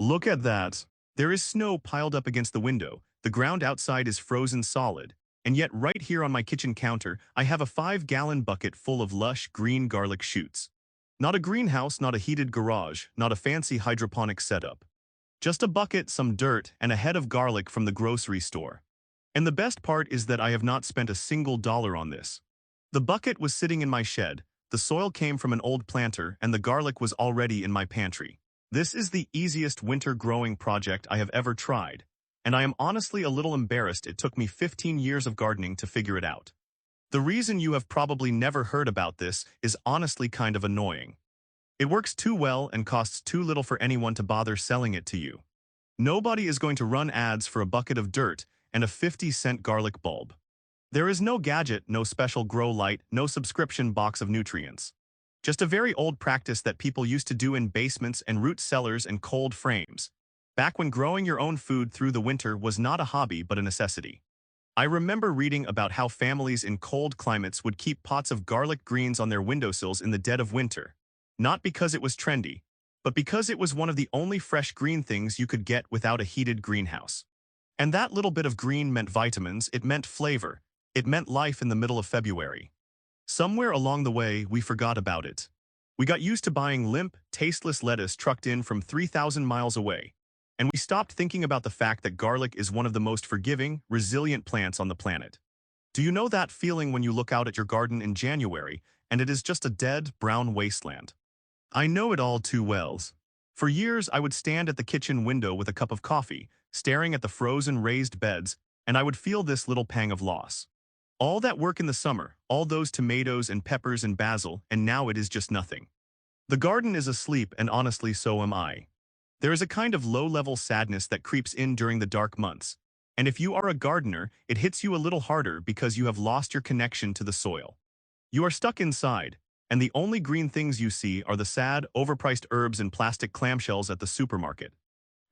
Look at that. There is snow piled up against the window, the ground outside is frozen solid, and yet right here on my kitchen counter, I have a 5-gallon bucket full of lush green garlic shoots. Not a greenhouse, not a heated garage, not a fancy hydroponic setup. Just a bucket, some dirt, and a head of garlic from the grocery store. And the best part is that I have not spent a single dollar on this. The bucket was sitting in my shed, the soil came from an old planter, and the garlic was already in my pantry. This is the easiest winter growing project I have ever tried, and I am honestly a little embarrassed it took me 15 years of gardening to figure it out. The reason you have probably never heard about this is honestly kind of annoying. It works too well and costs too little for anyone to bother selling it to you. Nobody is going to run ads for a bucket of dirt and a 50-cent garlic bulb. There is no gadget, no special grow light, no subscription box of nutrients. Just a very old practice that people used to do in basements and root cellars and cold frames, back when growing your own food through the winter was not a hobby but a necessity. I remember reading about how families in cold climates would keep pots of garlic greens on their windowsills in the dead of winter, not because it was trendy, but because it was one of the only fresh green things you could get without a heated greenhouse. And that little bit of green meant vitamins, it meant flavor, it meant life in the middle of February. Somewhere along the way, we forgot about it. We got used to buying limp, tasteless lettuce trucked in from 3,000 miles away, and we stopped thinking about the fact that garlic is one of the most forgiving, resilient plants on the planet. Do you know that feeling when you look out at your garden in January and it is just a dead, brown wasteland? I know it all too well. For years, I would stand at the kitchen window with a cup of coffee, staring at the frozen raised beds, and I would feel this little pang of loss. All that work in the summer, all those tomatoes and peppers and basil, and now it is just nothing. The garden is asleep, and honestly, so am I. There is a kind of low-level sadness that creeps in during the dark months, and if you are a gardener, it hits you a little harder because you have lost your connection to the soil. You are stuck inside, and the only green things you see are the sad, overpriced herbs and plastic clamshells at the supermarket.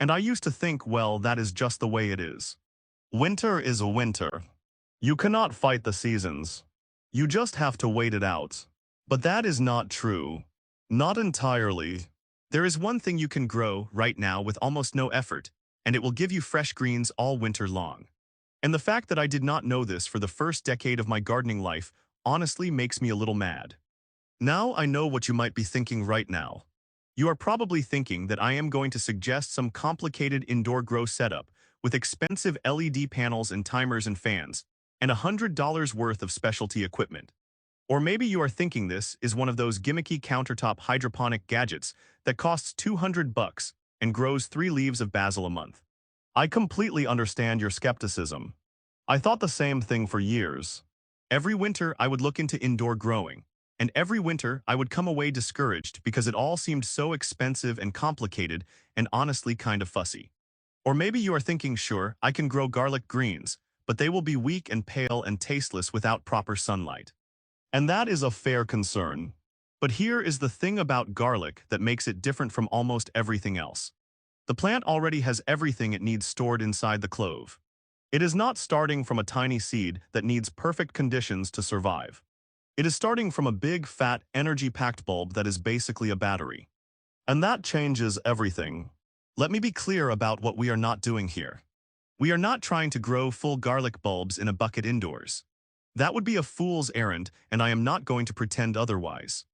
And I used to think, well, that is just the way it is. Winter is a winter. You cannot fight the seasons. You just have to wait it out. But that is not true. Not entirely. There is one thing you can grow right now with almost no effort, and it will give you fresh greens all winter long. And the fact that I did not know this for the first decade of my gardening life honestly makes me a little mad. Now I know what you might be thinking right now. You are probably thinking that I am going to suggest some complicated indoor grow setup with expensive LED panels and timers and fans, and $100 worth of specialty equipment. Or maybe you are thinking this is one of those gimmicky countertop hydroponic gadgets that costs $200 and grows 3 leaves of basil a month. I completely understand your skepticism. I thought the same thing for years. Every winter I would look into indoor growing, and every winter I would come away discouraged because it all seemed so expensive and complicated and honestly kind of fussy. Or maybe you are thinking, sure, I can grow garlic greens, but they will be weak and pale and tasteless without proper sunlight. And that is a fair concern. But here is the thing about garlic that makes it different from almost everything else. The plant already has everything it needs stored inside the clove. It is not starting from a tiny seed that needs perfect conditions to survive. It is starting from a big, fat, energy-packed bulb that is basically a battery. And that changes everything. Let me be clear about what we are not doing here. We are not trying to grow full garlic bulbs in a bucket indoors. That would be a fool's errand, and I am not going to pretend otherwise.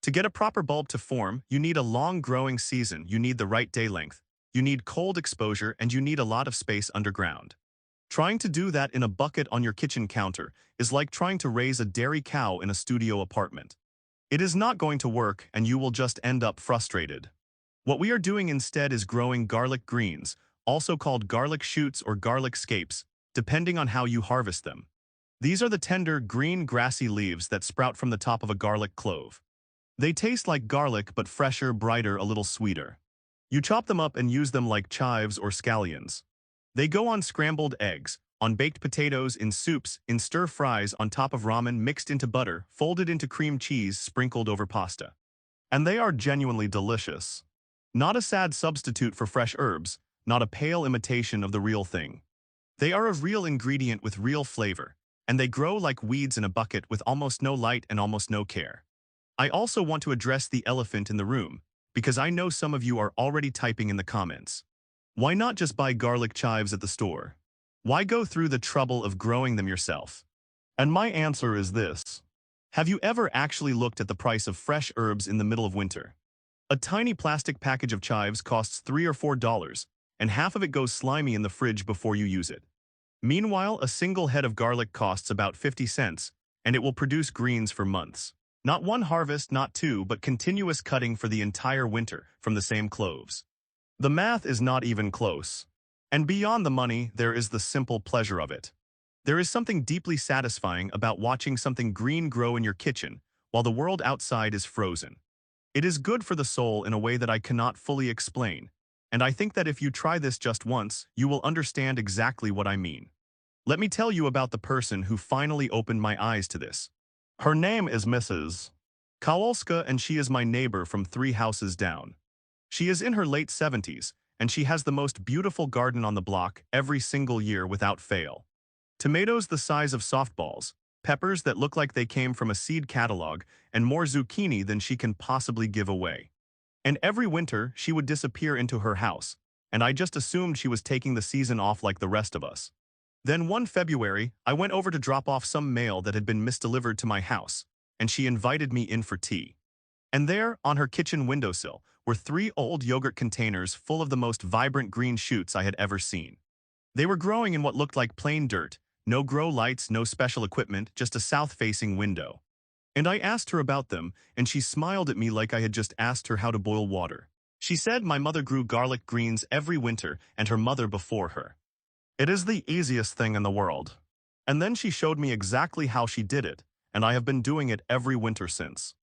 To get a proper bulb to form, you need a long growing season, you need the right day length, you need cold exposure, and you need a lot of space underground. Trying to do that in a bucket on your kitchen counter is like trying to raise a dairy cow in a studio apartment. It is not going to work, and you will just end up frustrated. What we are doing instead is growing garlic greens, also called garlic shoots or garlic scapes, depending on how you harvest them. These are the tender, green, grassy leaves that sprout from the top of a garlic clove. They taste like garlic but fresher, brighter, a little sweeter. You chop them up and use them like chives or scallions. They go on scrambled eggs, on baked potatoes, in soups, in stir-fries, on top of ramen mixed into butter, folded into cream cheese, sprinkled over pasta. And they are genuinely delicious. Not a sad substitute for fresh herbs, not a pale imitation of the real thing. They are a real ingredient with real flavor, and they grow like weeds in a bucket with almost no light and almost no care. I also want to address the elephant in the room, because I know some of you are already typing in the comments. Why not just buy garlic chives at the store? Why go through the trouble of growing them yourself? And my answer is this. Have you ever actually looked at the price of fresh herbs in the middle of winter? A tiny plastic package of chives costs $3 or $4, and half of it goes slimy in the fridge before you use it. Meanwhile, a single head of garlic costs about 50 cents, and it will produce greens for months. Not one harvest, not two, but continuous cutting for the entire winter from the same cloves. The math is not even close. And beyond the money, there is the simple pleasure of it. There is something deeply satisfying about watching something green grow in your kitchen while the world outside is frozen. It is good for the soul in a way that I cannot fully explain, and I think that if you try this just once, you will understand exactly what I mean. Let me tell you about the person who finally opened my eyes to this. Her name is Mrs. Kowalska, and she is my neighbor from 3 houses down. She is in her late 70s, and she has the most beautiful garden on the block every single year without fail. Tomatoes the size of softballs, peppers that look like they came from a seed catalog, and more zucchini than she can possibly give away. And every winter, she would disappear into her house, and I just assumed she was taking the season off like the rest of us. Then one February, I went over to drop off some mail that had been misdelivered to my house, and she invited me in for tea. And there, on her kitchen windowsill, were 3 old yogurt containers full of the most vibrant green shoots I had ever seen. They were growing in what looked like plain dirt, no grow lights, no special equipment, just a south-facing window. And I asked her about them, and she smiled at me like I had just asked her how to boil water. She said my mother grew garlic greens every winter and her mother before her. It is the easiest thing in the world. And then she showed me exactly how she did it, and I have been doing it every winter since.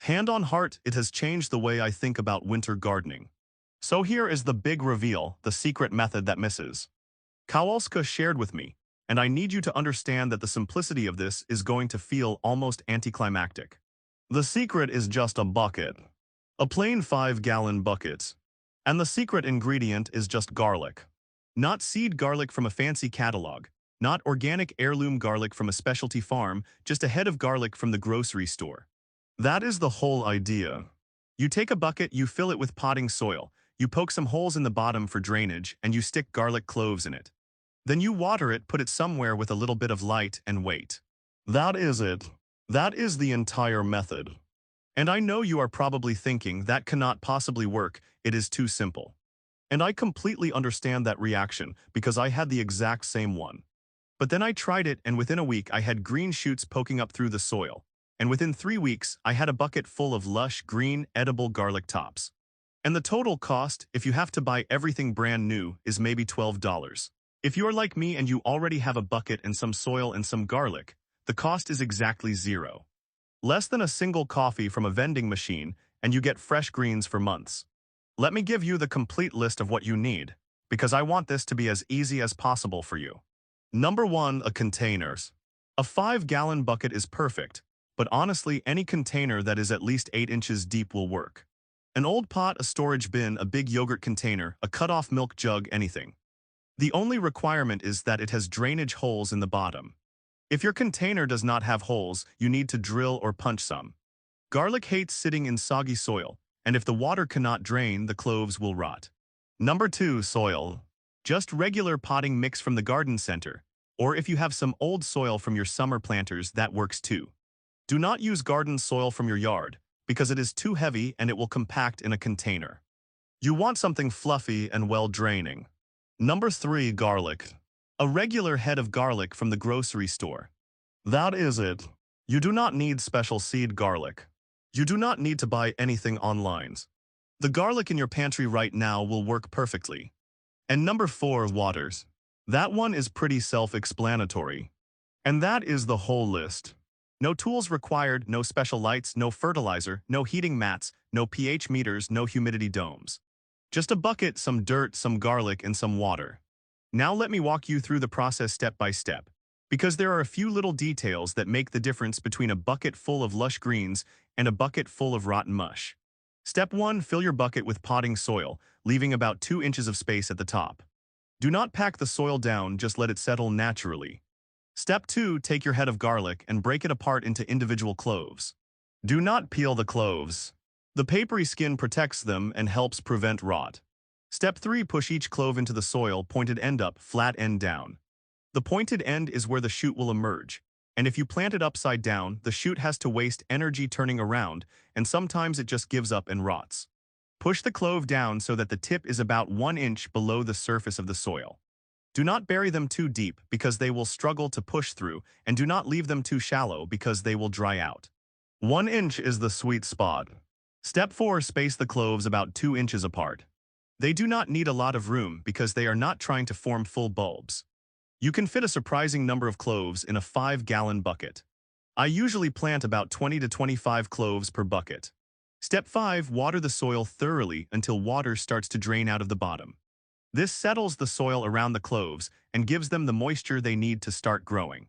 Hand on heart, it has changed the way I think about winter gardening. So here is the big reveal, the secret method that Mrs. Kowalska shared with me, and I need you to understand that the simplicity of this is going to feel almost anticlimactic. The secret is just a bucket. A plain 5-gallon bucket. And the secret ingredient is just garlic. Not seed garlic from a fancy catalog, not organic heirloom garlic from a specialty farm, just a head of garlic from the grocery store. That is the whole idea. You take a bucket, you fill it with potting soil, you poke some holes in the bottom for drainage, and you stick garlic cloves in it. Then you water it, put it somewhere with a little bit of light, and wait. That is it. That is the entire method. And I know you are probably thinking that cannot possibly work, it is too simple. And I completely understand that reaction because I had the exact same one. But then I tried it, and within a week I had green shoots poking up through the soil. And within 3 weeks, I had a bucket full of lush, green, edible garlic tops. And the total cost, if you have to buy everything brand new, is maybe $12. If you are like me and you already have a bucket and some soil and some garlic, the cost is exactly $0. Less than a single coffee from a vending machine, and you get fresh greens for months. Let me give you the complete list of what you need, because I want this to be as easy as possible for you. Number 1, a containers. A 5-gallon bucket is perfect, but honestly, any container that is at least 8 inches deep will work. An old pot, a storage bin, a big yogurt container, a cut-off milk jug, anything. The only requirement is that it has drainage holes in the bottom. If your container does not have holes, you need to drill or punch some. Garlic hates sitting in soggy soil, and if the water cannot drain, the cloves will rot. Number 2, soil. Just regular potting mix from the garden center, or if you have some old soil from your summer planters, that works too. Do not use garden soil from your yard, because it is too heavy and it will compact in a container. You want something fluffy and well-draining. Number 3, garlic. A regular head of garlic from the grocery store. That is it. You do not need special seed garlic. You do not need to buy anything online. The garlic in your pantry right now will work perfectly. And number 4, waters. That one is pretty self-explanatory. And that is the whole list. No tools required, no special lights, no fertilizer, no heating mats, no pH meters, no humidity domes. Just a bucket, some dirt, some garlic, and some water. Now let me walk you through the process step by step, because there are a few little details that make the difference between a bucket full of lush greens and a bucket full of rotten mush. Step 1, fill your bucket with potting soil, leaving about 2 inches of space at the top. Do not pack the soil down, just let it settle naturally. Step 2, take your head of garlic and break it apart into individual cloves. Do not peel the cloves. The papery skin protects them and helps prevent rot. Step 3. Push each clove into the soil, pointed end up, flat end down. The pointed end is where the shoot will emerge, and if you plant it upside down, the shoot has to waste energy turning around, and sometimes it just gives up and rots. Push the clove down so that the tip is about 1 inch below the surface of the soil. Do not bury them too deep because they will struggle to push through, and do not leave them too shallow because they will dry out. 1 inch is the sweet spot. Step 4. Space the cloves about 2 inches apart. They do not need a lot of room because they are not trying to form full bulbs. You can fit a surprising number of cloves in a 5-gallon bucket. I usually plant about 20 to 25 cloves per bucket. Step 5. Water the soil thoroughly until water starts to drain out of the bottom. This settles the soil around the cloves and gives them the moisture they need to start growing.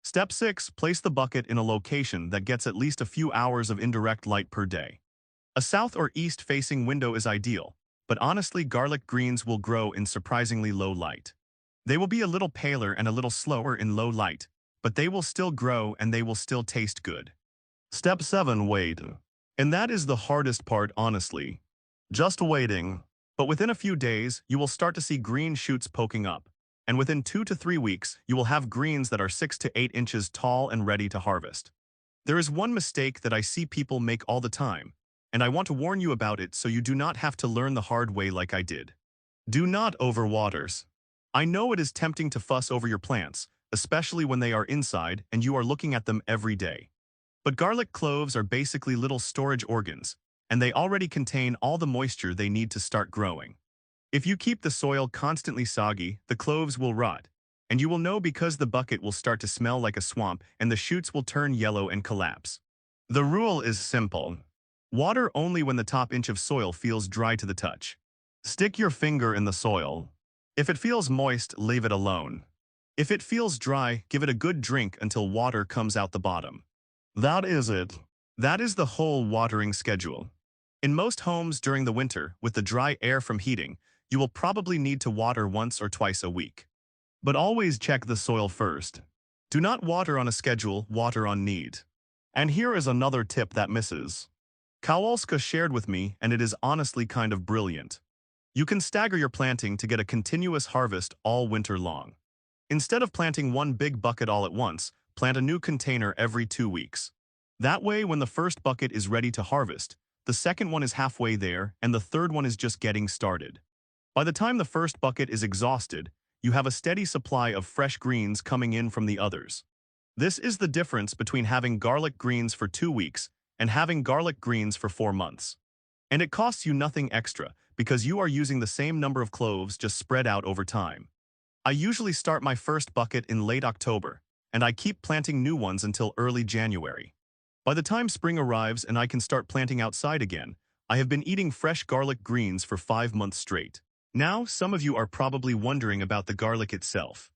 Step 6. Place the bucket in a location that gets at least a few hours of indirect light per day. A south or east-facing window is ideal, but honestly, garlic greens will grow in surprisingly low light. They will be a little paler and a little slower in low light, but they will still grow and they will still taste good. Step 7. Wait. And that is the hardest part, honestly. Just waiting. But within a few days, you will start to see green shoots poking up, and within 2 to 3 weeks, you will have greens that are 6 to 8 inches tall and ready to harvest. There is one mistake that I see people make all the time, and I want to warn you about it so you do not have to learn the hard way like I did. Do not overwater. I know it is tempting to fuss over your plants, especially when they are inside and you are looking at them every day. But garlic cloves are basically little storage organs, and they already contain all the moisture they need to start growing. If you keep the soil constantly soggy, the cloves will rot, and you will know because the bucket will start to smell like a swamp and the shoots will turn yellow and collapse. The rule is simple. Water only when the top inch of soil feels dry to the touch. Stick your finger in the soil. If it feels moist, leave it alone. If it feels dry, give it a good drink until water comes out the bottom. That is it. That is the whole watering schedule. In most homes during the winter, with the dry air from heating, you will probably need to water once or twice a week. But always check the soil first. Do not water on a schedule, water on need. And here is another tip that misses. Kowalska shared with me, and it is honestly kind of brilliant. You can stagger your planting to get a continuous harvest all winter long. Instead of planting one big bucket all at once, plant a new container every 2 weeks. That way, when the first bucket is ready to harvest, the second one is halfway there, and the third one is just getting started. By the time the first bucket is exhausted, you have a steady supply of fresh greens coming in from the others. This is the difference between having garlic greens for 2 weeks and having garlic greens for 4 months. And it costs you nothing extra because you are using the same number of cloves just spread out over time. I usually start my first bucket in late October, and I keep planting new ones until early January. By the time spring arrives and I can start planting outside again, I have been eating fresh garlic greens for 5 months straight. Now, some of you are probably wondering about the garlic itself.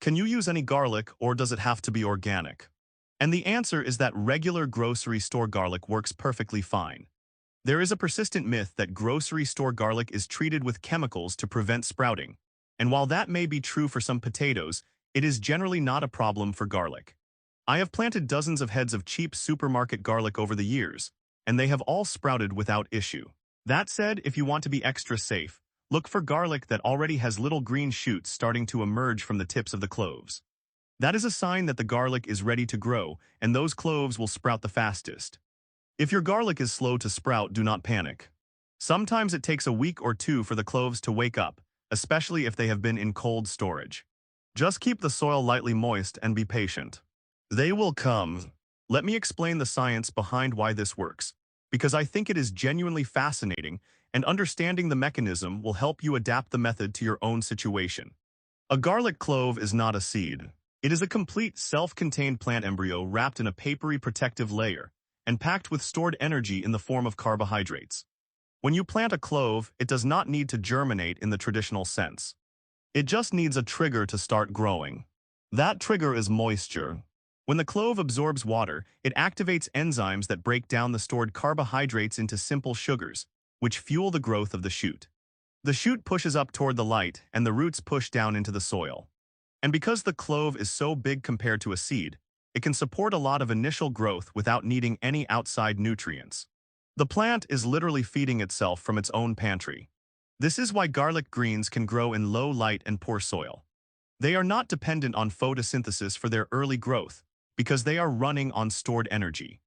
Can you use any garlic, or does it have to be organic? And the answer is that regular grocery store garlic works perfectly fine. There is a persistent myth that grocery store garlic is treated with chemicals to prevent sprouting, and while that may be true for some potatoes, it is generally not a problem for garlic. I have planted dozens of heads of cheap supermarket garlic over the years, and they have all sprouted without issue. That said, if you want to be extra safe, look for garlic that already has little green shoots starting to emerge from the tips of the cloves. That is a sign that the garlic is ready to grow, and those cloves will sprout the fastest. If your garlic is slow to sprout, do not panic. Sometimes it takes a week or 2 for the cloves to wake up, especially if they have been in cold storage. Just keep the soil lightly moist and be patient. They will come. Let me explain the science behind why this works, because I think it is genuinely fascinating, and understanding the mechanism will help you adapt the method to your own situation. A garlic clove is not a seed. It is a complete self-contained plant embryo wrapped in a papery protective layer and packed with stored energy in the form of carbohydrates. When you plant a clove, it does not need to germinate in the traditional sense. It just needs a trigger to start growing. That trigger is moisture. When the clove absorbs water, it activates enzymes that break down the stored carbohydrates into simple sugars, which fuel the growth of the shoot. The shoot pushes up toward the light, and the roots push down into the soil. And because the clove is so big compared to a seed, it can support a lot of initial growth without needing any outside nutrients. The plant is literally feeding itself from its own pantry. This is why garlic greens can grow in low light and poor soil. They are not dependent on photosynthesis for their early growth, because they are running on stored energy.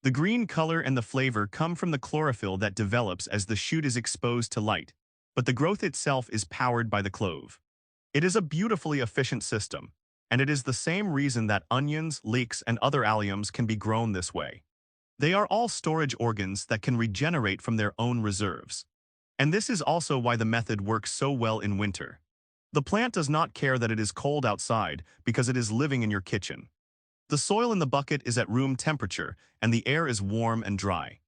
The green color and the flavor come from the chlorophyll that develops as the shoot is exposed to light, but the growth itself is powered by the clove. It is a beautifully efficient system, and it is the same reason that onions, leeks, and other alliums can be grown this way. They are all storage organs that can regenerate from their own reserves. And this is also why the method works so well in winter. The plant does not care that it is cold outside because it is living in your kitchen. The soil in the bucket is at room temperature, and the air is warm and dry.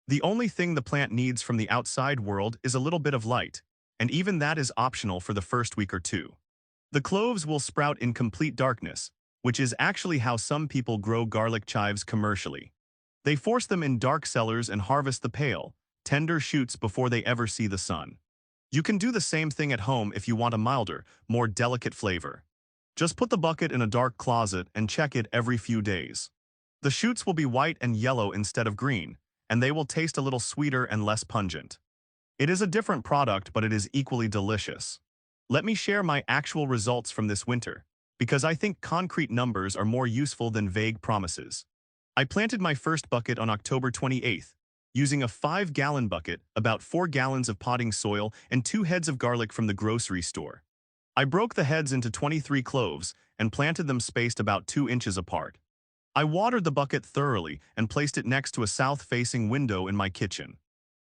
The only thing the plant needs from the outside world is a little bit of light, and even that is optional for the first week or two. The cloves will sprout in complete darkness, which is actually how some people grow garlic chives commercially. They force them in dark cellars and harvest the pale, tender shoots before they ever see the sun. You can do the same thing at home if you want a milder, more delicate flavor. Just put the bucket in a dark closet and check it every few days. The shoots will be white and yellow instead of green, and they will taste a little sweeter and less pungent. It is a different product, but it is equally delicious. Let me share my actual results from this winter, because I think concrete numbers are more useful than vague promises. I planted my first bucket on October 28th, using a 5-gallon bucket, about 4 gallons of potting soil, and 2 heads of garlic from the grocery store. I broke the heads into 23 cloves and planted them spaced about 2 inches apart. I watered the bucket thoroughly and placed it next to a south-facing window in my kitchen.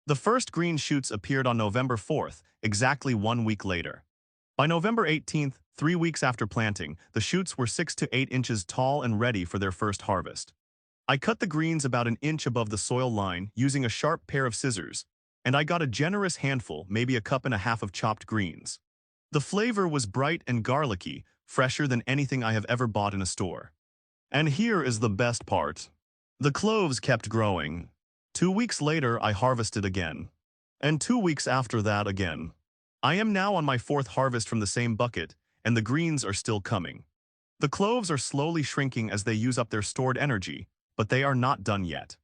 The first green shoots appeared on November 4th, exactly 1 week later. By November 18th, 3 weeks after planting, the shoots were 6 to 8 inches tall and ready for their first harvest. I cut the greens about an inch above the soil line using a sharp pair of scissors, and I got a generous handful, maybe a cup and a half of chopped greens. The flavor was bright and garlicky, fresher than anything I have ever bought in a store. And here is the best part. The cloves kept growing. 2 weeks later, I harvested again. And 2 weeks after that again. I am now on my 4th harvest from the same bucket, and the greens are still coming. The cloves are slowly shrinking as they use up their stored energy, but they are not done yet.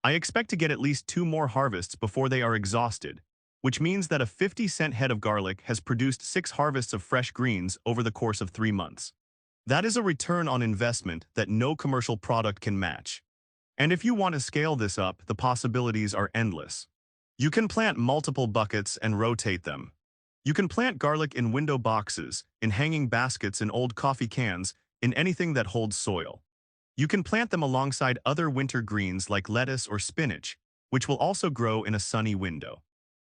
I expect to get at least 2 more harvests before they are exhausted, which means that a 50-cent head of garlic has produced 6 harvests of fresh greens over the course of 3 months. That is a return on investment that no commercial product can match. And if you want to scale this up, the possibilities are endless. You can plant multiple buckets and rotate them. You can plant garlic in window boxes, in hanging baskets, in old coffee cans, in anything that holds soil. You can plant them alongside other winter greens like lettuce or spinach, which will also grow in a sunny window.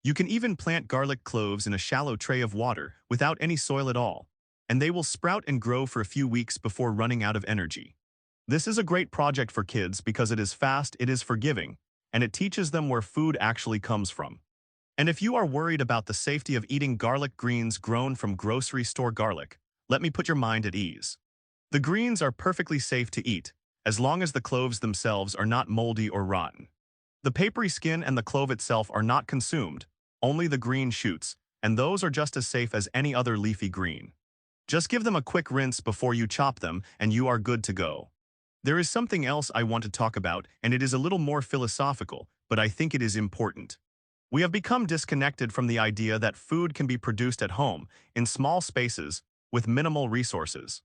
You can even plant garlic cloves in a shallow tray of water without any soil at all, and they will sprout and grow for a few weeks before running out of energy. This is a great project for kids because it is fast, it is forgiving, and it teaches them where food actually comes from. And if you are worried about the safety of eating garlic greens grown from grocery store garlic, let me put your mind at ease. The greens are perfectly safe to eat, as long as the cloves themselves are not moldy or rotten. The papery skin and the clove itself are not consumed, only the green shoots, and those are just as safe as any other leafy green. Just give them a quick rinse before you chop them, and you are good to go. There is something else I want to talk about, and it is a little more philosophical, but I think it is important. We have become disconnected from the idea that food can be produced at home, in small spaces, with minimal resources.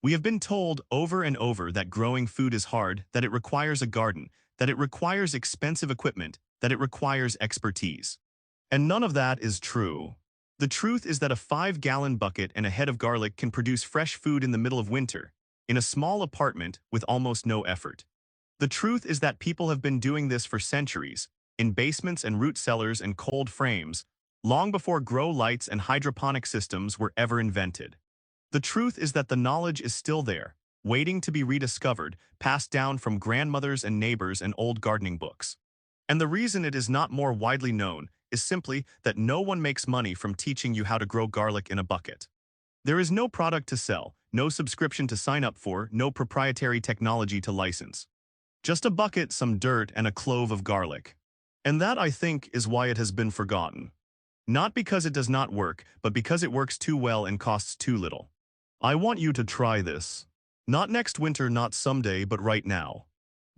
We have been told over and over that growing food is hard, that it requires a garden, that it requires expensive equipment, that it requires expertise. And none of that is true. The truth is that a 5-gallon bucket and a head of garlic can produce fresh food in the middle of winter, in a small apartment with almost no effort. The truth is that people have been doing this for centuries, in basements and root cellars and cold frames, long before grow lights and hydroponic systems were ever invented. The truth is that the knowledge is still there, waiting to be rediscovered, passed down from grandmothers and neighbors and old gardening books. And the reason it is not more widely known is simply that no one makes money from teaching you how to grow garlic in a bucket. There is no product to sell, no subscription to sign up for, no proprietary technology to license. Just a bucket, some dirt, and a clove of garlic. And that, I think, is why it has been forgotten. Not because it does not work, but because it works too well and costs too little. I want you to try this. Not next winter, not someday, but right now.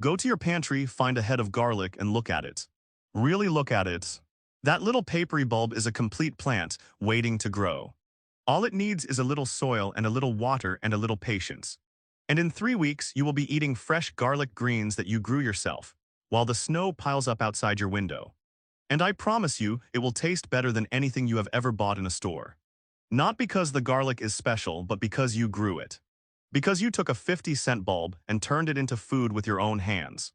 Go to your pantry, find a head of garlic, and look at it. Really look at it. That little papery bulb is a complete plant waiting to grow. All it needs is a little soil and a little water and a little patience. And in 3 weeks, you will be eating fresh garlic greens that you grew yourself, while the snow piles up outside your window. And I promise you, it will taste better than anything you have ever bought in a store. Not because the garlic is special, but because you grew it. Because you took a 50-cent bulb and turned it into food with your own hands.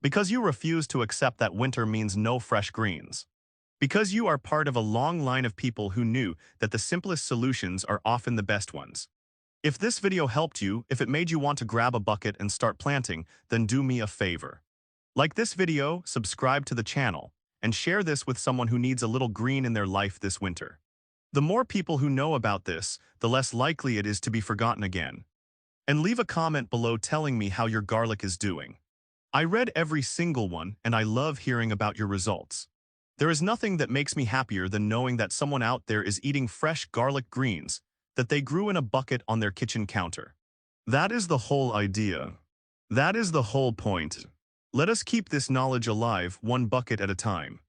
Because you refuse to accept that winter means no fresh greens. Because you are part of a long line of people who knew that the simplest solutions are often the best ones. If this video helped you, if it made you want to grab a bucket and start planting, then do me a favor. Like this video, subscribe to the channel, and share this with someone who needs a little green in their life this winter. The more people who know about this, the less likely it is to be forgotten again. And leave a comment below telling me how your garlic is doing. I read every single one, and I love hearing about your results. There is nothing that makes me happier than knowing that someone out there is eating fresh garlic greens that they grew in a bucket on their kitchen counter. That is the whole idea. That is the whole point. Let us keep this knowledge alive, one bucket at a time.